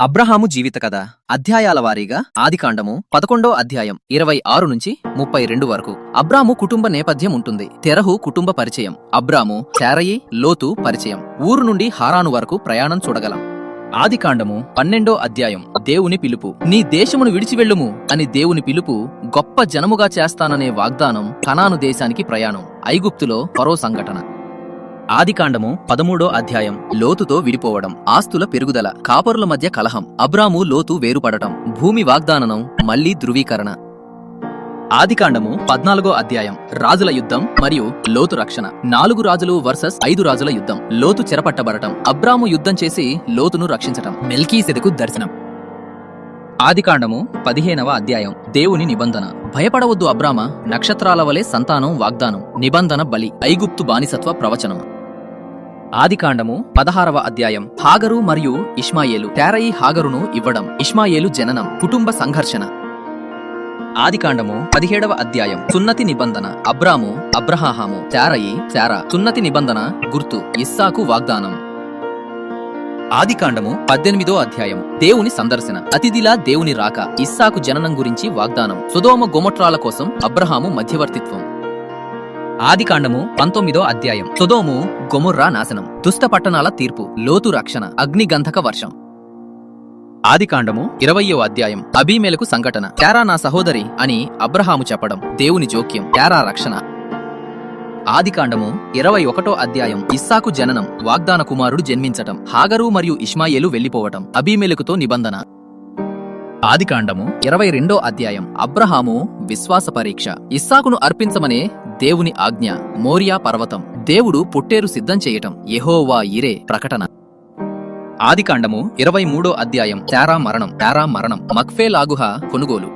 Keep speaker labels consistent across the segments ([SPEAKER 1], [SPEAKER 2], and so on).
[SPEAKER 1] అబ్రహాము జీవిత కథ అధ్యాయాల వారీగా ఆదికాండము 11వ అధ్యాయం 26 నుంచి 32 వరకు. అబ్రాము కుటుంబ నేపథ్యం ఉంటుంది. తెరహు కుటుంబ పరిచయం, అబ్రాము, శారయి, లోతు పరిచయం. ఊరు నుండి హారాను వరకు ప్రయాణం చూడగలం. ఆదికాండము 12వ అధ్యాయం దేవుని పిలుపు. నీ దేశమును విడిచి వెళ్ళుము అని దేవుని పిలుపు. గొప్ప జనముగా చేస్తాననే వాగ్దానం. కనాను దేశానికి ప్రయాణం. ఐగుప్తులో ఫరో సంఘటన. ఆదికాండము 13వ అధ్యాయం లోతుతో విడిపోవడం, ఆస్తుల పెరుగుదల, కాపరుల మధ్య కలహం, అబ్రాము లోతు వేరుపడటం, భూమి వాగ్దానం, మళ్లీ ధృవీకరణ. ఆదికాండము 14వ అధ్యాయం రాజుల యుద్ధం మరియు లోతు రక్షణ. 4 రాజులు వర్సెస్ 5 రాజుల యుద్ధం. లోతు చెరపట్టబడటం, అబ్రాము యుద్ధం చేసి లోతును రక్షించటం, మెల్కీసెదెకు దర్శనం. ఆదికాండము 15వ అధ్యాయం దేవుని నిబంధన. భయపడవద్దు అబ్రామ, నక్షత్రాల వలె సంతానం వాగ్దానం, నిబంధన బలి, ఐగుప్తు బానిసత్వ ప్రవచనం. ఆదికాండము 16వ అధ్యాయం హాగరు మరియు ఇష్మాయేలు. శారయి హాగరును ఇవ్వడం, ఇష్మాయేలు జననం, కుటుంబ సంఘర్షణ. ఆదికాండము 17వ అధ్యాయం సున్నతి నిబంధన. అబ్రాము, అబ్రహాము, శారయి, శారా. సున్నతి నిబంధన గుర్తు, ఇస్సాకు వాగ్దానం. ఆదికాండము 18వ అధ్యాయం దేవుని సందర్శన. అతిథిలా దేవుని రాక, ఇస్సాకు జననం గురించి వాగ్దానం, సొదొమ గొమొర్రాల కోసం అబ్రహాము మధ్యవర్తిత్వం. ఆదికాండము 19వ అధ్యాయం సొదొము గొమొర్రా నాశనం, దుష్ట పట్టణాల తీర్పు, లోతు రక్షణ, అగ్నిగంధక వర్షం. ఆదికాండము 20వ అధ్యాయం అబీమెలకు సంఘటన. శారా నా సహోదరి అని అబ్రహాము చెప్పడం, దేవుని జోక్యం, శారా రక్షణ. ఆదికాండము 21వ అధ్యాయం ఇస్సాకు జననం, వాగ్దాన కుమారుడు జన్మించటం, హాగరు మరియు ఇష్మాయేలు వెళ్లిపోవటం, అబీమెలకుతో నిబంధన. ఆదికాండము 22వ అధ్యాయం అబ్రహాము విశ్వాస పరీక్ష. ఇస్సాకును అర్పించమనే దేవుని ఆజ్ఞ, మోరియా పర్వతం, దేవుడు పొట్టేరు సిద్ధం చేయటం, యెహోవా ఇరే ప్రకటన. ఆదికాండము 23వ అధ్యాయం శారా మరణం, మక్ఫేలాగుహ కొనుగోలు.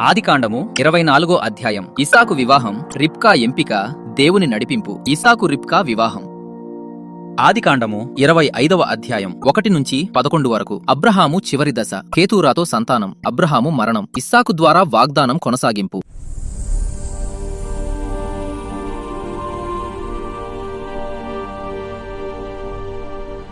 [SPEAKER 1] ఆదికాండము 24వ అధ్యాయం ఇస్సాకు వివాహం, రిబ్కా ఎంపిక, దేవుని నడిపింపు, ఇస్సాకు రిబ్కా వివాహం. ఆదికాండము 25వ అధ్యాయం 1 నుంచి 11 వరకు. అబ్రహాము చివరి దశ, కేతూరాతో సంతానం, అబ్రహాము మరణం, ఇస్సాకు ద్వారా వాగ్దానం కొనసాగింపు.